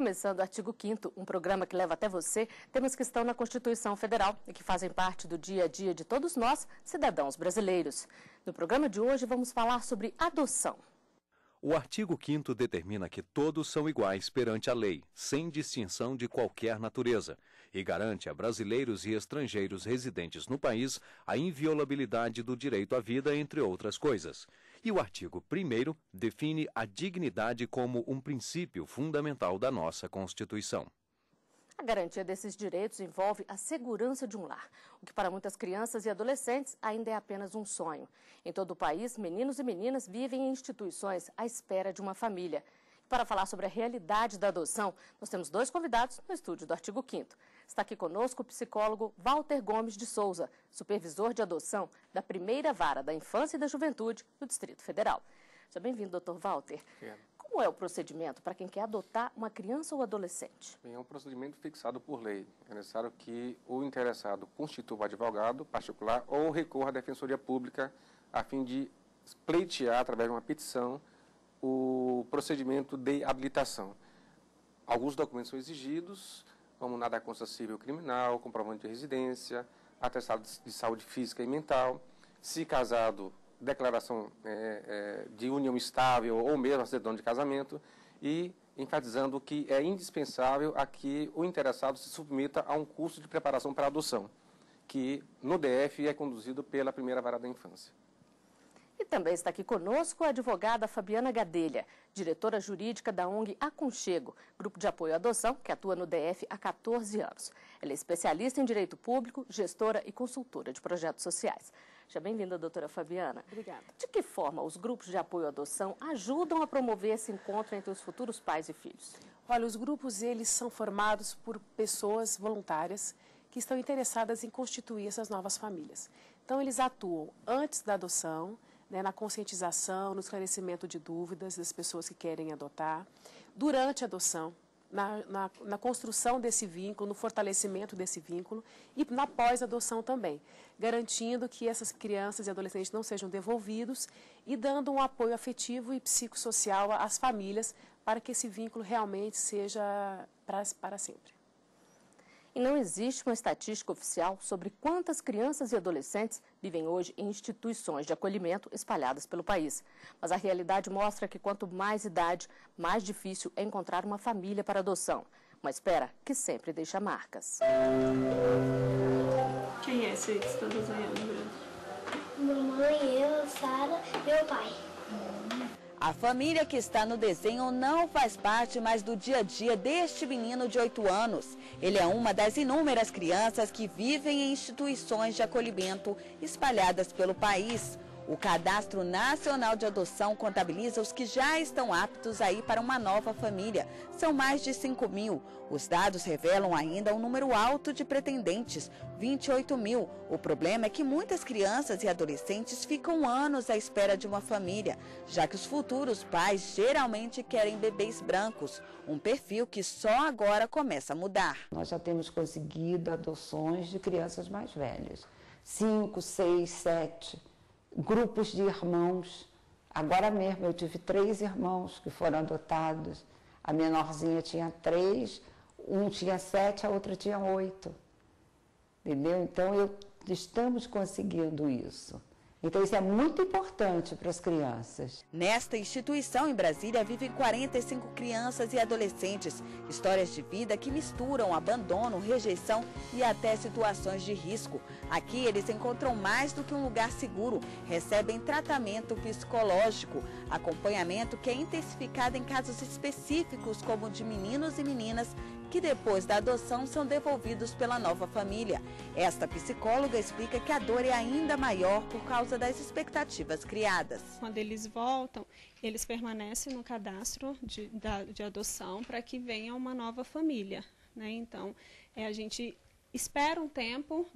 começando o Artigo 5º, um programa que leva até você temas que estão na Constituição Federal e que fazem parte do dia a dia de todos nós, cidadãos brasileiros. No programa de hoje vamos falar sobre adoção. O artigo 5º determina que todos são iguais perante a lei, sem distinção de qualquer natureza, e garante a brasileiros e estrangeiros residentes no país a inviolabilidade do direito à vida, entre outras coisas. E o artigo 1º define a dignidade como um princípio fundamental da nossa Constituição. A garantia desses direitos envolve a segurança de um lar, o que para muitas crianças e adolescentes ainda é apenas um sonho. Em todo o país, meninos e meninas vivem em instituições à espera de uma família. E para falar sobre a realidade da adoção, nós temos dois convidados no estúdio do Artigo 5º. Está aqui conosco o psicólogo Walter Gomes de Souza, supervisor de adoção da Primeira Vara da Infância e da Juventude do Distrito Federal. Seja bem-vindo, doutor Walter. Como é o procedimento para quem quer adotar uma criança ou adolescente? Bem, é um procedimento fixado por lei. É necessário que o interessado constitua o advogado particular ou recorra à Defensoria Pública a fim de pleitear, através de uma petição, o procedimento de habilitação. Alguns documentos são exigidos, como nada consta civil criminal, comprovante de residência, atestado de saúde física e mental, se casado, declaração de união estável ou mesmo certidão de casamento, e enfatizando que é indispensável a que o interessado se submeta a um curso de preparação para a adoção, que no DF é conduzido pela Primeira Vara da Infância. E também está aqui conosco a advogada Fabiana Gadelha, diretora jurídica da ONG Aconchego, grupo de apoio à adoção que atua no DF há 14 anos. Ela é especialista em direito público, gestora e consultora de projetos sociais. Seja bem-vinda, doutora Fabiana. Obrigada. De que forma os grupos de apoio à adoção ajudam a promover esse encontro entre os futuros pais e filhos? Olha, os grupos eles são formados por pessoas voluntárias que estão interessadas em constituir essas novas famílias. Então, eles atuam antes da adoção, na conscientização, no esclarecimento de dúvidas das pessoas que querem adotar, durante a adoção, na construção desse vínculo, no fortalecimento desse vínculo e na pós-adoção também, garantindo que essas crianças e adolescentes não sejam devolvidos e dando um apoio afetivo e psicossocial às famílias para que esse vínculo realmente seja para sempre. E não existe uma estatística oficial sobre quantas crianças e adolescentes vivem hoje em instituições de acolhimento espalhadas pelo país. Mas a realidade mostra que quanto mais idade, mais difícil é encontrar uma família para adoção. Uma espera que sempre deixa marcas. Quem é esse que está desenhando? Mamãe, eu, Sara, meu pai. A família que está no desenho não faz parte mais do dia a dia deste menino de 8 anos. Ele é uma das inúmeras crianças que vivem em instituições de acolhimento espalhadas pelo país. O Cadastro Nacional de Adoção contabiliza os que já estão aptos a ir para uma nova família. São mais de 5.000. Os dados revelam ainda um número alto de pretendentes, 28.000. O problema é que muitas crianças e adolescentes ficam anos à espera de uma família, já que os futuros pais geralmente querem bebês brancos, um perfil que só agora começa a mudar. Nós já temos conseguido adoções de crianças mais velhas, 5, 6, 7. Grupos de irmãos. Agora mesmo eu tive 3 irmãos que foram adotados. A menorzinha tinha 3, um tinha 7, a outra tinha 8. Entendeu? Então, estamos conseguindo isso. Então, isso é muito importante para as crianças. Nesta instituição em Brasília vivem 45 crianças e adolescentes. Histórias de vida que misturam abandono, rejeição e até situações de risco. Aqui eles encontram mais do que um lugar seguro. Recebem tratamento psicológico, acompanhamento que é intensificado em casos específicos, como de meninos e meninas que depois da adoção são devolvidos pela nova família. Esta psicóloga explica que a dor é ainda maior por causa das expectativas criadas. Quando eles voltam, eles permanecem no cadastro de adoção para que venha uma nova família, né? Então, a gente espera um tempo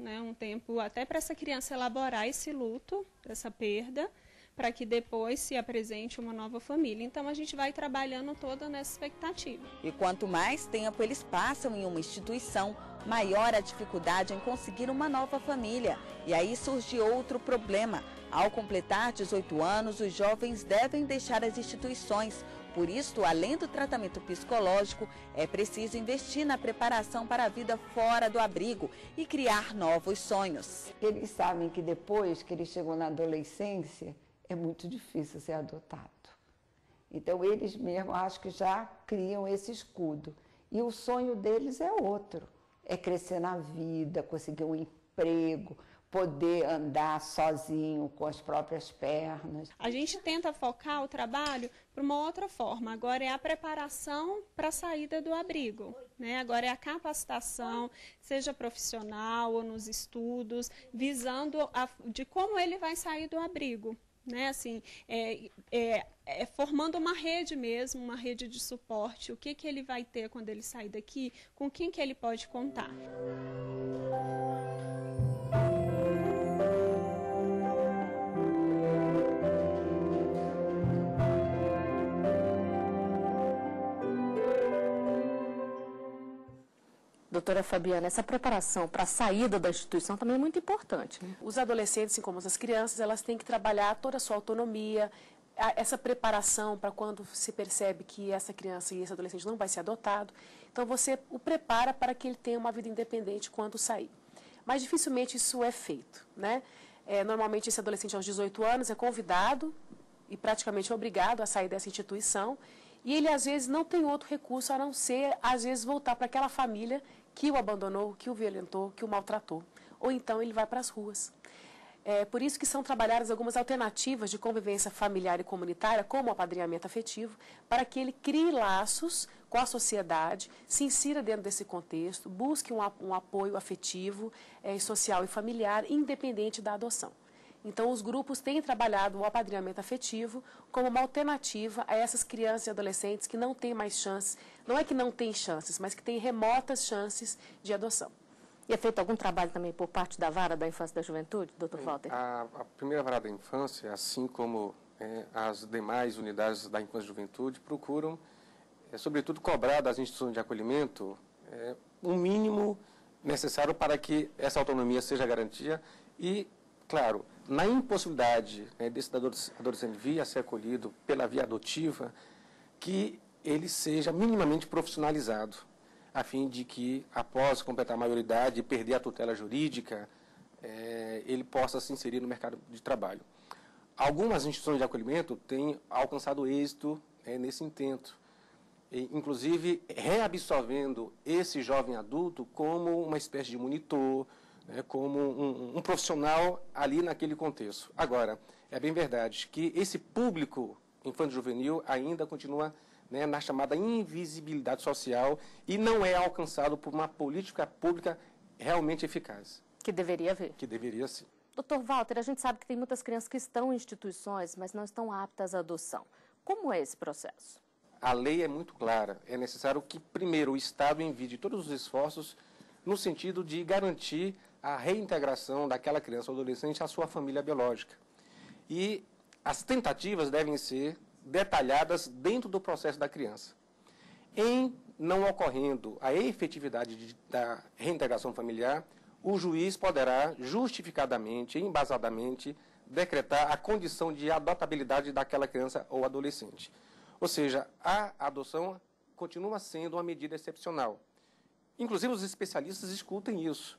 até para essa criança elaborar esse luto, essa perda, para que depois se apresente uma nova família. Então, a gente vai trabalhando toda nessa expectativa. E quanto mais tempo eles passam em uma instituição, maior a dificuldade em conseguir uma nova família. E aí surge outro problema. Ao completar 18 anos, os jovens devem deixar as instituições, Por isso, além do tratamento psicológico, é preciso investir na preparação para a vida fora do abrigo e criar novos sonhos. Eles sabem que depois que eles chegam na adolescência, é muito difícil ser adotado. Então, eles mesmos acho que já criam esse escudo. E o sonho deles é outro, é crescer na vida, conseguir um emprego, poder andar sozinho com as próprias pernas. A gente tenta focar o trabalho para uma outra forma. Agora é a preparação para a saída do abrigo, né? Agora é a capacitação, seja profissional ou nos estudos, visando de como ele vai sair do abrigo. Né, assim, formando uma rede mesmo, uma rede de suporte, o que ele vai ter quando ele sair daqui, com quem que ele pode contar. Doutora Fabiana, essa preparação para a saída da instituição também é muito importante, né? Os adolescentes, assim como as crianças, elas têm que trabalhar toda a sua autonomia, essa preparação para quando se percebe que essa criança e esse adolescente não vai ser adotado. Então, você o prepara para que ele tenha uma vida independente quando sair. Mas dificilmente isso é feito, né? Normalmente, esse adolescente aos 18 anos é convidado e praticamente obrigado a sair dessa instituição. E ele, às vezes, não tem outro recurso a não ser, às vezes, voltar para aquela família que o abandonou, que o violentou, que o maltratou. Ou então ele vai para as ruas. É por isso que são trabalhadas algumas alternativas de convivência familiar e comunitária, como o apadrinhamento afetivo, para que ele crie laços com a sociedade, se insira dentro desse contexto, busque um apoio afetivo, social e familiar, independente da adoção. Então, os grupos têm trabalhado o apadrinhamento afetivo como uma alternativa a essas crianças e adolescentes que não têm mais chances, não é que não têm chances, mas que têm remotas chances de adoção. E é feito algum trabalho também por parte da Vara da Infância e da Juventude, doutor Walter? A primeira Vara da Infância, assim como as demais unidades da Infância e Juventude, procuram, sobretudo, cobrar das instituições de acolhimento um mínimo necessário para que essa autonomia seja garantida e, claro, na impossibilidade desse adolescente vir a ser acolhido pela via adotiva, que ele seja minimamente profissionalizado, a fim de que, após completar a maioridade e perder a tutela jurídica, ele possa se inserir no mercado de trabalho. Algumas instituições de acolhimento têm alcançado êxito nesse intento, inclusive reabsorvendo esse jovem adulto como uma espécie de monitor, como um profissional ali naquele contexto. Agora, é bem verdade que esse público infanto-juvenil ainda continua na chamada invisibilidade social e não é alcançado por uma política pública realmente eficaz. Que deveria haver. Que deveria, sim. Doutor Walter, a gente sabe que tem muitas crianças que estão em instituições, mas não estão aptas à adoção. Como é esse processo? A lei é muito clara. É necessário que, primeiro, o Estado envie todos os esforços no sentido de garantir a reintegração daquela criança ou adolescente à sua família biológica. E as tentativas devem ser detalhadas dentro do processo da criança. Em não ocorrendo a efetividade da reintegração familiar, o juiz poderá justificadamente, embasadamente, decretar a condição de adotabilidade daquela criança ou adolescente. Ou seja, a adoção continua sendo uma medida excepcional. Inclusive, os especialistas discutem isso.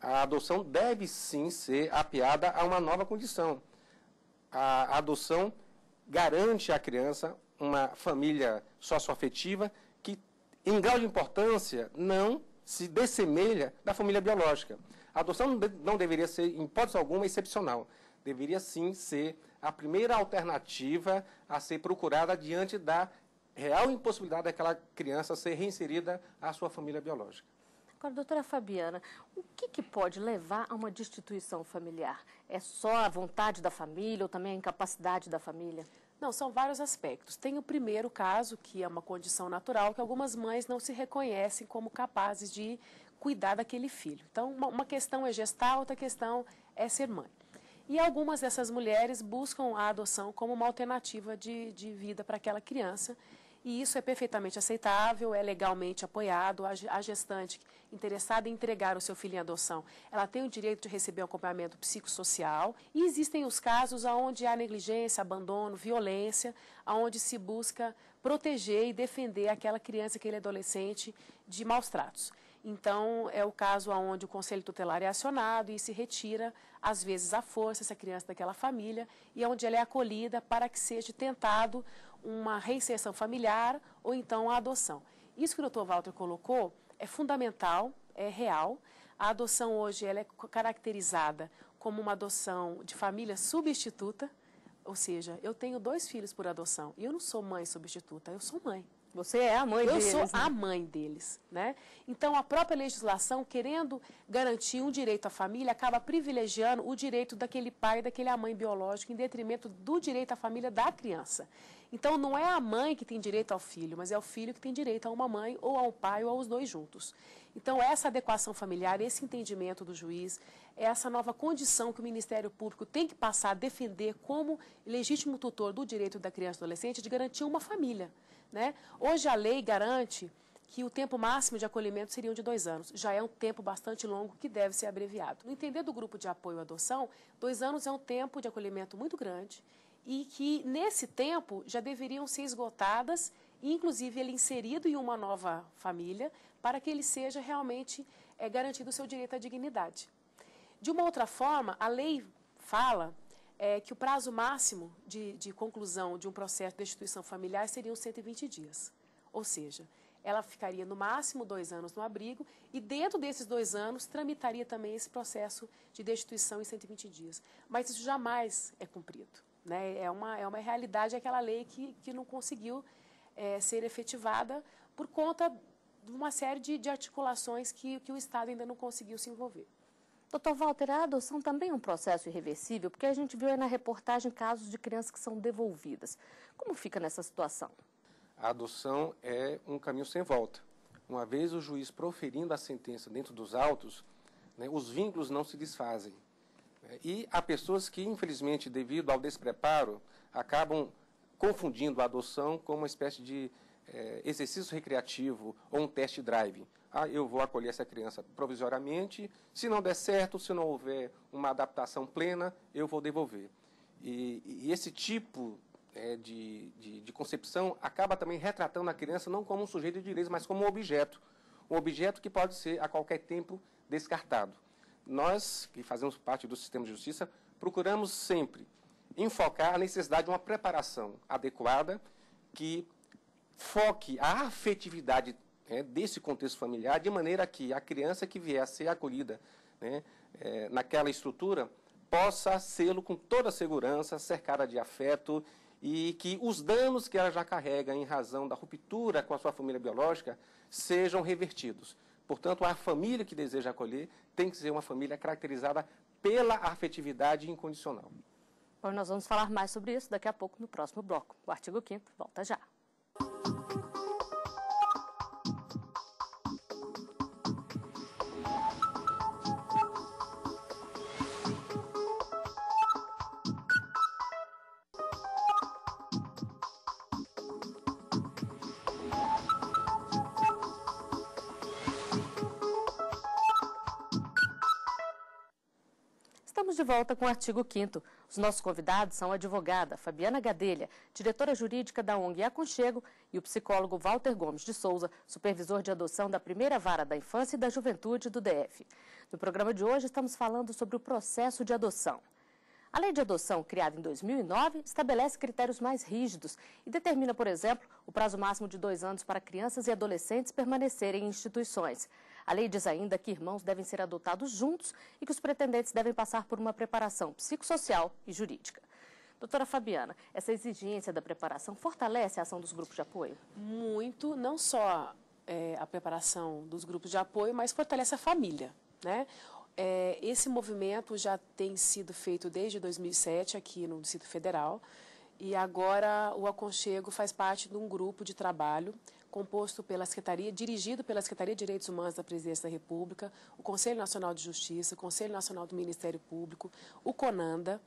A adoção deve, sim, ser apeada a uma nova condição. A adoção garante à criança uma família socioafetiva que, em grau de importância, não se dessemelha da família biológica. A adoção não deveria ser, em hipótese alguma, excepcional. Deveria, sim, ser a primeira alternativa a ser procurada diante da real impossibilidade daquela criança ser reinserida à sua família biológica. Agora, doutora Fabiana, o que pode levar a uma destituição familiar? É só a vontade da família ou também a incapacidade da família? Não, são vários aspectos. Tem o primeiro caso, que é uma condição natural, que algumas mães não se reconhecem como capazes de cuidar daquele filho. Então, uma questão é gestar, outra questão é ser mãe. E algumas dessas mulheres buscam a adoção como uma alternativa de vida para aquela criança. E isso é perfeitamente aceitável, é legalmente apoiado. A gestante interessada em entregar o seu filho em adoção, ela tem o direito de receber um acompanhamento psicossocial. E existem os casos onde há negligência, abandono, violência, onde se busca proteger e defender aquela criança, aquele adolescente de maus tratos. Então, é o caso onde o Conselho Tutelar é acionado e se retira, às vezes à força, essa criança daquela família, e onde ela é acolhida para que seja tentado uma reinserção familiar ou então a adoção. Isso que o Dr. Walter colocou é fundamental, é real. A adoção hoje ela é caracterizada como uma adoção de família substituta, ou seja, eu tenho 2 filhos por adoção e eu não sou mãe substituta, eu sou mãe. Você é a mãe deles. Eu sou a mãe deles, né? Então, a própria legislação, querendo garantir um direito à família, acaba privilegiando o direito daquele pai, daquela mãe biológica, em detrimento do direito à família da criança. Então, não é a mãe que tem direito ao filho, mas é o filho que tem direito a uma mãe, ou ao pai, ou aos 2 juntos. Então, essa adequação familiar, esse entendimento do juiz, essa nova condição que o Ministério Público tem que passar a defender como legítimo tutor do direito da criança e do adolescente de garantir uma família. Né? Hoje a lei garante que o tempo máximo de acolhimento seriam de 2 anos. Já é um tempo bastante longo que deve ser abreviado. No entender do grupo de apoio à adoção, 2 anos é um tempo de acolhimento muito grande e que, nesse tempo, já deveriam ser esgotadas, e, inclusive, ele inserido em uma nova família, para que ele seja realmente garantido o seu direito à dignidade. De uma outra forma, a lei fala que o prazo máximo de conclusão de um processo de destituição familiar seriam 120 dias. Ou seja, ela ficaria no máximo 2 anos no abrigo e dentro desses 2 anos tramitaria também esse processo de destituição em 120 dias. Mas isso jamais é cumprido. Né? É uma realidade aquela lei que não conseguiu ser efetivada por conta de uma série de articulações que o Estado ainda não conseguiu se envolver. Doutor Walter, a adoção também é um processo irreversível, porque a gente viu aí na reportagem casos de crianças que são devolvidas. Como fica nessa situação? A adoção é um caminho sem volta. Uma vez o juiz proferindo a sentença dentro dos autos, né, os vínculos não se desfazem. E há pessoas que, infelizmente, devido ao despreparo, acabam confundindo a adoção com uma espécie de exercício recreativo ou um test drive. Eu vou acolher essa criança provisoriamente, se não der certo, se não houver uma adaptação plena, eu vou devolver. E esse tipo de concepção acaba também retratando a criança não como um sujeito de direitos, mas como um objeto que pode ser a qualquer tempo descartado. Nós, que fazemos parte do sistema de justiça, procuramos sempre enfocar a necessidade de uma preparação adequada que foque a afetividade desse contexto familiar, de maneira que a criança que vier a ser acolhida naquela estrutura possa sê-lo com toda a segurança, cercada de afeto, e que os danos que ela já carrega em razão da ruptura com a sua família biológica sejam revertidos. Portanto, a família que deseja acolher tem que ser uma família caracterizada pela afetividade incondicional. Bom, nós vamos falar mais sobre isso daqui a pouco no próximo bloco. O artigo 5º volta já. Estamos de volta com o artigo 5º. Os nossos convidados são a advogada Fabiana Gadelha, diretora jurídica da ONG Aconchego, e o psicólogo Walter Gomes de Souza, supervisor de adoção da Primeira Vara da Infância e da Juventude do DF. No programa de hoje estamos falando sobre o processo de adoção. A lei de adoção, criada em 2009, estabelece critérios mais rígidos e determina, por exemplo, o prazo máximo de 2 anos para crianças e adolescentes permanecerem em instituições. A lei diz ainda que irmãos devem ser adotados juntos e que os pretendentes devem passar por uma preparação psicossocial e jurídica. Doutora Fabiana, essa exigência da preparação fortalece a ação dos grupos de apoio? Muito, não só a preparação dos grupos de apoio, mas fortalece a família, né? Esse movimento já tem sido feito desde 2007 aqui no Distrito Federal e agora o Aconchego faz parte de um grupo de trabalho composto pela Secretaria, dirigido pela Secretaria de Direitos Humanos da Presidência da República, o Conselho Nacional de Justiça, o Conselho Nacional do Ministério Público, o CONANDA,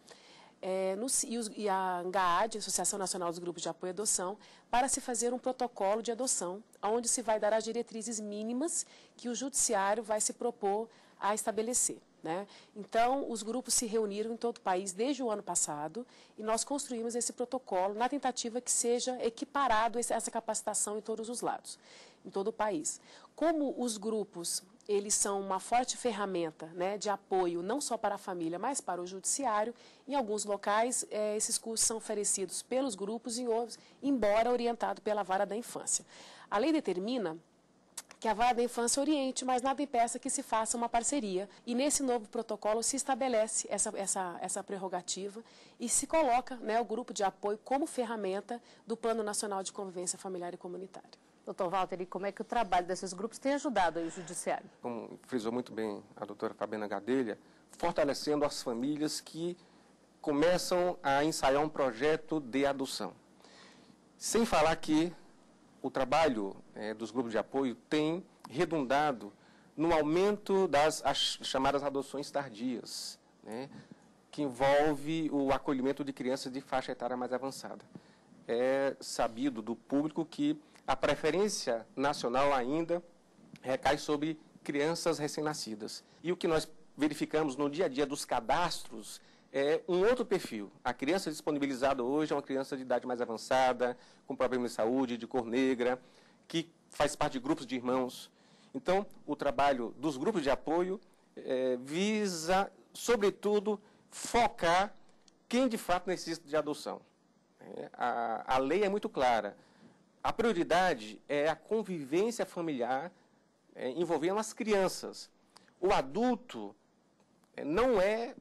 e a ANGAAD, Associação Nacional dos Grupos de Apoio à Adoção, para se fazer um protocolo de adoção, onde se vai dar as diretrizes mínimas que o judiciário vai se propor a estabelecer. Né? Então, os grupos se reuniram em todo o país desde o ano passado e nós construímos esse protocolo na tentativa que seja equiparado essa capacitação em todos os lados, em todo o país. Como os grupos, eles são uma forte ferramenta, né, de apoio não só para a família, mas para o judiciário, em alguns locais esses cursos são oferecidos pelos grupos e outros, embora orientado pela Vara da Infância. A lei determina que a Vara da Infância oriente, mas nada impeça que se faça uma parceria. E nesse novo protocolo se estabelece essa prerrogativa e se coloca, né, o grupo de apoio como ferramenta do Plano Nacional de Convivência Familiar e Comunitária. Doutor Walter, e como é que o trabalho desses grupos tem ajudado aí o judiciário? Como frisou muito bem a doutora Fabiana Gadelha, fortalecendo as famílias que começam a ensaiar um projeto de adoção. Sem falar que o trabalho dos grupos de apoio tem redundado no aumento das chamadas adoções tardias, né, que envolve o acolhimento de crianças de faixa etária mais avançada. É sabido do público que a preferência nacional ainda recai sobre crianças recém-nascidas. E o que nós verificamos no dia a dia dos cadastros é um outro perfil. A criança disponibilizada hoje é uma criança de idade mais avançada, com problemas de saúde, de cor negra, que faz parte de grupos de irmãos. Então, o trabalho dos grupos de apoio visa, sobretudo, focar quem de fato necessita de adoção. A lei é muito clara. A prioridade é a convivência familiar envolvendo as crianças. O adulto não é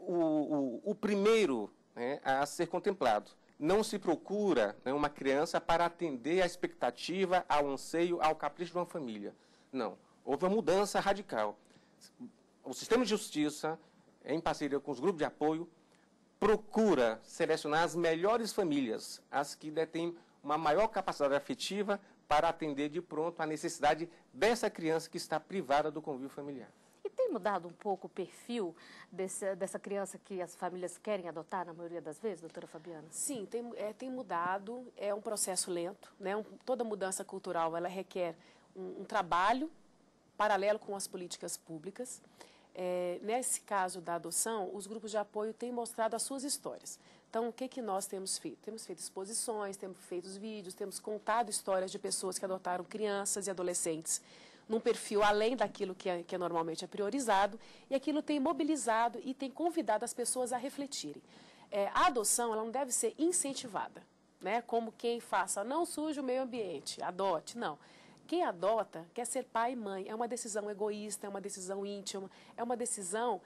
o primeiro, né, a ser contemplado. Não se procura, né, uma criança para atender à expectativa, ao anseio, ao capricho de uma família. Não. Houve uma mudança radical. O sistema de justiça, em parceria com os grupos de apoio, procura selecionar as melhores famílias, as que detêm uma maior capacidade afetiva para atender de pronto a necessidade dessa criança que está privada do convívio familiar. E tem mudado um pouco o perfil dessa criança que as famílias querem adotar, na maioria das vezes, doutora Fabiana? Sim, tem mudado, é um processo lento, né? Toda mudança cultural ela requer um trabalho paralelo com as políticas públicas. Nesse caso da adoção, os grupos de apoio têm mostrado as suas histórias. Então, o que nós temos feito? Temos feito exposições, temos feito vídeos, temos contado histórias de pessoas que adotaram crianças e adolescentes num perfil além daquilo que normalmente é priorizado, e aquilo tem mobilizado e tem convidado as pessoas a refletirem. A adoção ela não deve ser incentivada, né? Como quem faça, não suje o meio ambiente, adote, não. Quem adota quer ser pai e mãe, é uma decisão egoísta, é uma decisão íntima, é uma decisão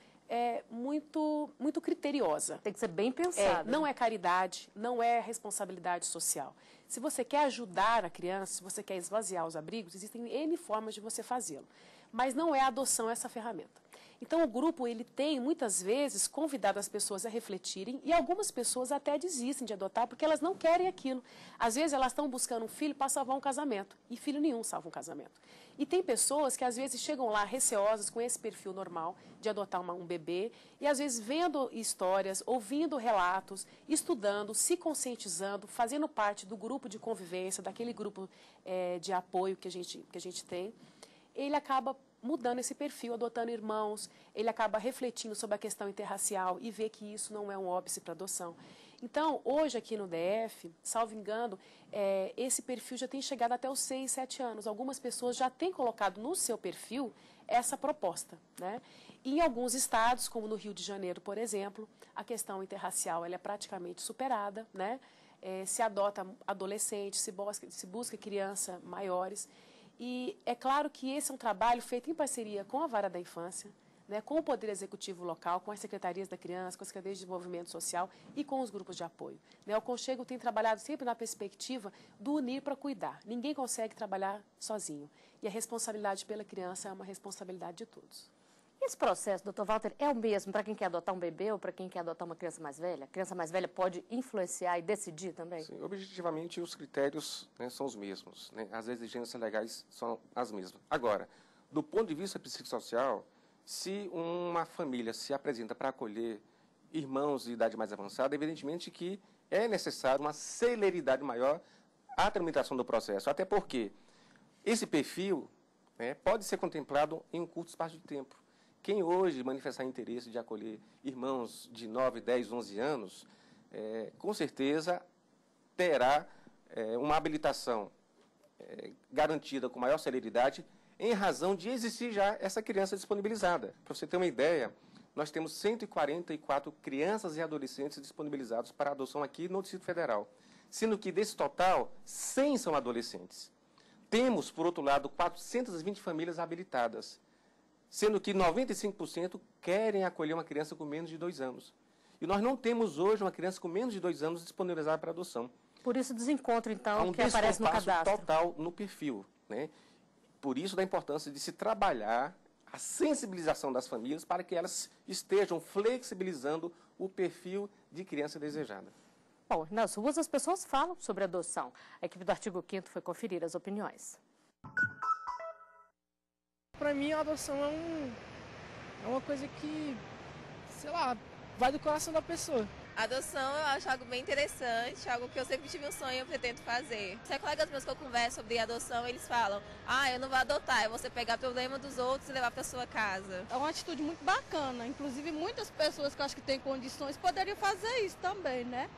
muito criteriosa. Tem que ser bem pensado. Não é caridade, não é responsabilidade social. Se você quer ajudar a criança, se você quer esvaziar os abrigos, existem N formas de você fazê-lo. Mas não é a adoção essa ferramenta. Então, o grupo ele tem, muitas vezes, convidado as pessoas a refletirem e algumas pessoas até desistem de adotar porque elas não querem aquilo. Às vezes, elas estão buscando um filho para salvar um casamento e filho nenhum salva um casamento. E tem pessoas que, às vezes, chegam lá receosas com esse perfil normal de adotar um bebê e, às vezes, vendo histórias, ouvindo relatos, estudando, se conscientizando, fazendo parte do grupo de convivência, daquele grupo de apoio que a gente tem, ele acaba mudando esse perfil, adotando irmãos, ele acaba refletindo sobre a questão interracial e vê que isso não é um óbice para adoção. Então, hoje aqui no DF, salvo engano, esse perfil já tem chegado até os 6, 7 anos. Algumas pessoas já têm colocado no seu perfil essa proposta, né? E em alguns estados, como no Rio de Janeiro, por exemplo, a questão interracial ela é praticamente superada, né? Se adota adolescentes, se busca crianças maiores. E é claro que esse é um trabalho feito em parceria com a Vara da Infância, né, com o Poder Executivo local, com as secretarias da criança, com as secretarias de desenvolvimento social e com os grupos de apoio. Né, o Conchego tem trabalhado sempre na perspectiva do unir para cuidar. Ninguém consegue trabalhar sozinho. E a responsabilidade pela criança é uma responsabilidade de todos. Esse processo, doutor Walter, é o mesmo para quem quer adotar um bebê ou para quem quer adotar uma criança mais velha? A criança mais velha pode influenciar e decidir também? Sim, objetivamente os critérios, né, são os mesmos, né? As exigências legais são as mesmas. Agora, do ponto de vista psicossocial, se uma família se apresenta para acolher irmãos de idade mais avançada, evidentemente que é necessário uma celeridade maior à tramitação do processo, até porque esse perfil, né, pode ser contemplado em um curto espaço de tempo. Quem hoje manifestar interesse de acolher irmãos de 9, 10, 11 anos, com certeza terá uma habilitação garantida com maior celeridade em razão de existir já essa criança disponibilizada. Para você ter uma ideia, nós temos 144 crianças e adolescentes disponibilizados para adoção aqui no Distrito Federal, sendo que desse total, 100 são adolescentes. Temos, por outro lado, 420 famílias habilitadas, sendo que 95% querem acolher uma criança com menos de 2 anos. E nós não temos hoje uma criança com menos de 2 anos disponibilizada para adoção. Por isso, desencontro, então, que Há um aparece no cadastro. total no perfil, né? Por isso, da importância de se trabalhar a sensibilização das famílias para que elas estejam flexibilizando o perfil de criança desejada. Bom, nas ruas as pessoas falam sobre adoção. A equipe do Artigo 5º foi conferir as opiniões. Para mim, a adoção é uma coisa que, sei lá, vai do coração da pessoa. A adoção eu acho algo bem interessante, algo que eu sempre tive um sonho e eu pretendo fazer. Se colegas meus que eu converso sobre adoção, eles falam, eu não vou adotar, é você pegar o problema dos outros e levar para sua casa. É uma atitude muito bacana, inclusive muitas pessoas que eu acho que têm condições poderiam fazer isso também, né?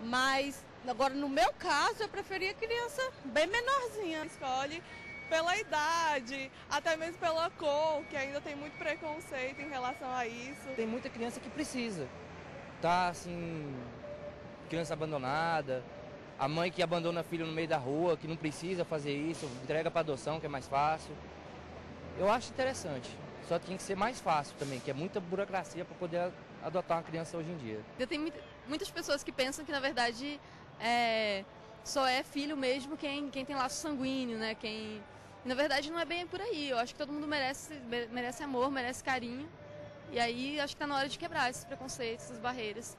Mas, agora no meu caso, eu preferia criança bem menorzinha. Escolhe pela idade, até mesmo pela cor, que ainda tem muito preconceito em relação a isso. Tem muita criança que precisa. Tá assim, criança abandonada, a mãe que abandona filho no meio da rua, que não precisa fazer isso, entrega para adoção, que é mais fácil. Eu acho interessante, só tinha que ser mais fácil também, que é muita burocracia para poder adotar uma criança hoje em dia. Tem muitas pessoas que pensam que, na verdade, só é filho mesmo quem tem laço sanguíneo, né? Na verdade, não é bem por aí. Eu acho que todo mundo merece amor, merece carinho. E aí, acho que está na hora de quebrar esses preconceitos, essas barreiras.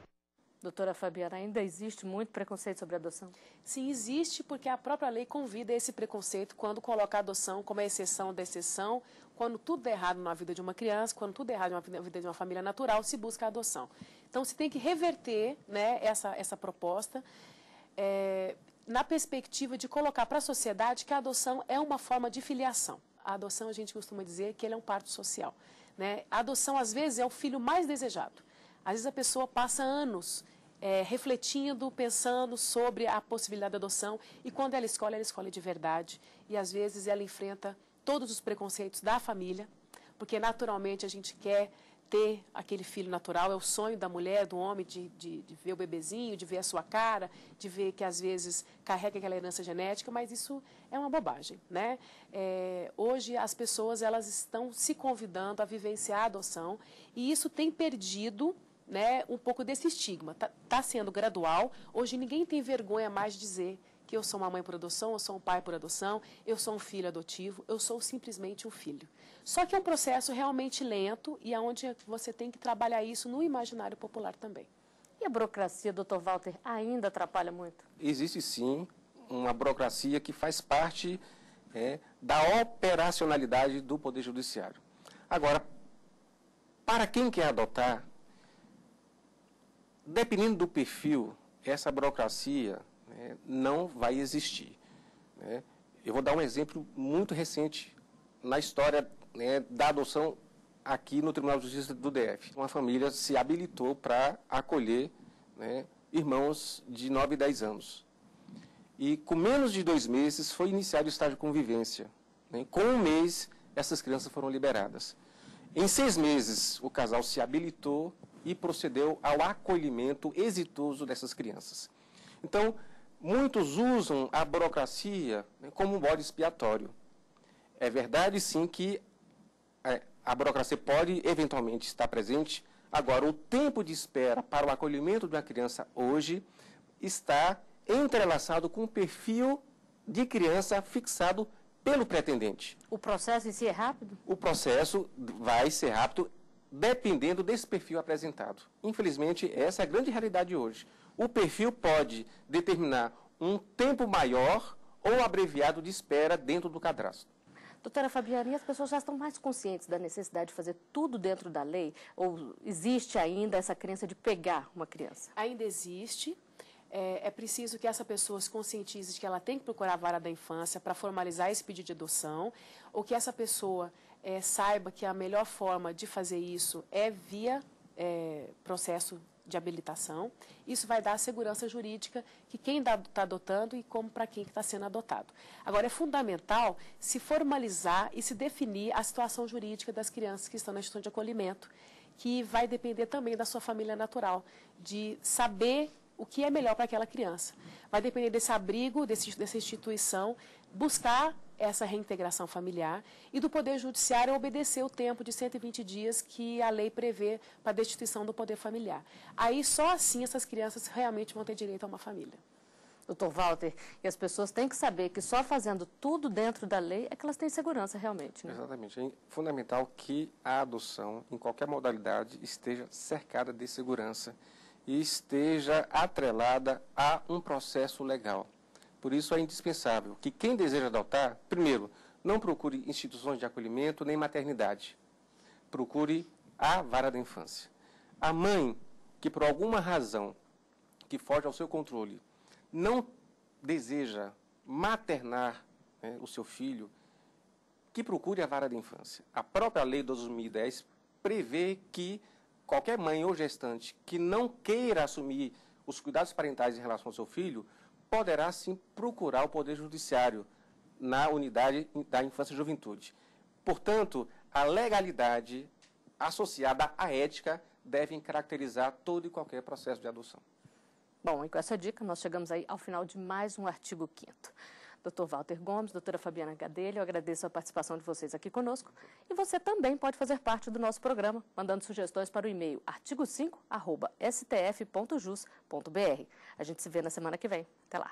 Doutora Fabiana, ainda existe muito preconceito sobre adoção? Sim, existe, porque a própria lei convida esse preconceito quando coloca a adoção como a exceção da exceção, quando tudo der errado na vida de uma criança, quando tudo der errado na vida de uma família natural, se busca a adoção. Então, se tem que reverter, né, essa proposta, na perspectiva de colocar para a sociedade que a adoção é uma forma de filiação. A adoção, a gente costuma dizer que ele é um parto social. Né? A adoção, às vezes, é o filho mais desejado. Às vezes a pessoa passa anos refletindo, pensando sobre a possibilidade da adoção e quando ela escolhe de verdade. E às vezes ela enfrenta todos os preconceitos da família, porque naturalmente a gente quer ter aquele filho natural, é o sonho da mulher, do homem, de ver o bebezinho, de ver a sua cara, de ver que às vezes carrega aquela herança genética, mas isso é uma bobagem, né? Hoje as pessoas elas estão se convidando a vivenciar a adoção e isso tem perdido, né, um pouco desse estigma. Tá sendo gradual, hoje ninguém tem vergonha mais de dizer que eu sou uma mãe por adoção, eu sou um pai por adoção, eu sou um filho adotivo, eu sou simplesmente um filho. Só que é um processo realmente lento e onde você tem que trabalhar isso no imaginário popular também. E a burocracia, doutor Walter, ainda atrapalha muito? Existe sim uma burocracia que faz parte da operacionalidade do Poder Judiciário. Agora, para quem quer adotar, dependendo do perfil, essa burocracia não vai existir. Né? Eu vou dar um exemplo muito recente na história da adoção aqui no Tribunal de Justiça do DF. Uma família se habilitou para acolher irmãos de 9 e 10 anos. E com menos de 2 meses foi iniciado o estágio de convivência. Com 1 mês, essas crianças foram liberadas. Em 6 meses, o casal se habilitou e procedeu ao acolhimento exitoso dessas crianças. Então, muitos usam a burocracia como um bode expiatório. É verdade, sim, que a burocracia pode eventualmente estar presente. Agora, o tempo de espera para o acolhimento de uma criança hoje está entrelaçado com o perfil de criança fixado pelo pretendente. O processo em si é rápido? O processo vai ser rápido dependendo desse perfil apresentado. Infelizmente, essa é a grande realidade hoje. O perfil pode determinar um tempo maior ou abreviado de espera dentro do cadastro. Doutora Fabiana, e as pessoas já estão mais conscientes da necessidade de fazer tudo dentro da lei? Ou existe ainda essa crença de pegar uma criança? Ainda existe. É preciso que essa pessoa se conscientize de que ela tem que procurar a vara da infância para formalizar esse pedido de adoção, ou que essa pessoa saiba que a melhor forma de fazer isso é via processo de habilitação. Isso vai dar a segurança jurídica que quem está adotando e como para quem está sendo adotado. Agora, é fundamental se formalizar e se definir a situação jurídica das crianças que estão na instituição de acolhimento, que vai depender também da sua família natural, de saber o que é melhor para aquela criança. Vai depender desse abrigo, dessa instituição, buscar essa reintegração familiar e do Poder Judiciário obedecer o tempo de 120 dias que a lei prevê para a destituição do poder familiar. Aí, só assim, essas crianças realmente vão ter direito a uma família. Doutor Walter, e as pessoas têm que saber que só fazendo tudo dentro da lei é que elas têm segurança realmente, né? Exatamente. É fundamental que a adoção, em qualquer modalidade, esteja cercada de segurança e esteja atrelada a um processo legal. Por isso é indispensável que quem deseja adotar, primeiro, não procure instituições de acolhimento nem maternidade. Procure a vara da infância. A mãe que por alguma razão que foge ao seu controle não deseja maternar o seu filho, que procure a vara da infância. A própria lei de 2010 prevê que qualquer mãe ou gestante que não queira assumir os cuidados parentais em relação ao seu filho, poderá sim procurar o Poder Judiciário na unidade da infância e juventude. Portanto, a legalidade associada à ética devem caracterizar todo e qualquer processo de adoção. Bom, e com essa dica nós chegamos aí ao final de mais um artigo 5º. Dr. Walter Gomes, doutora Fabiana Gadelha, eu agradeço a participação de vocês aqui conosco. E você também pode fazer parte do nosso programa, mandando sugestões para o e-mail artigo5@stf.jus.br. A gente se vê na semana que vem. Até lá.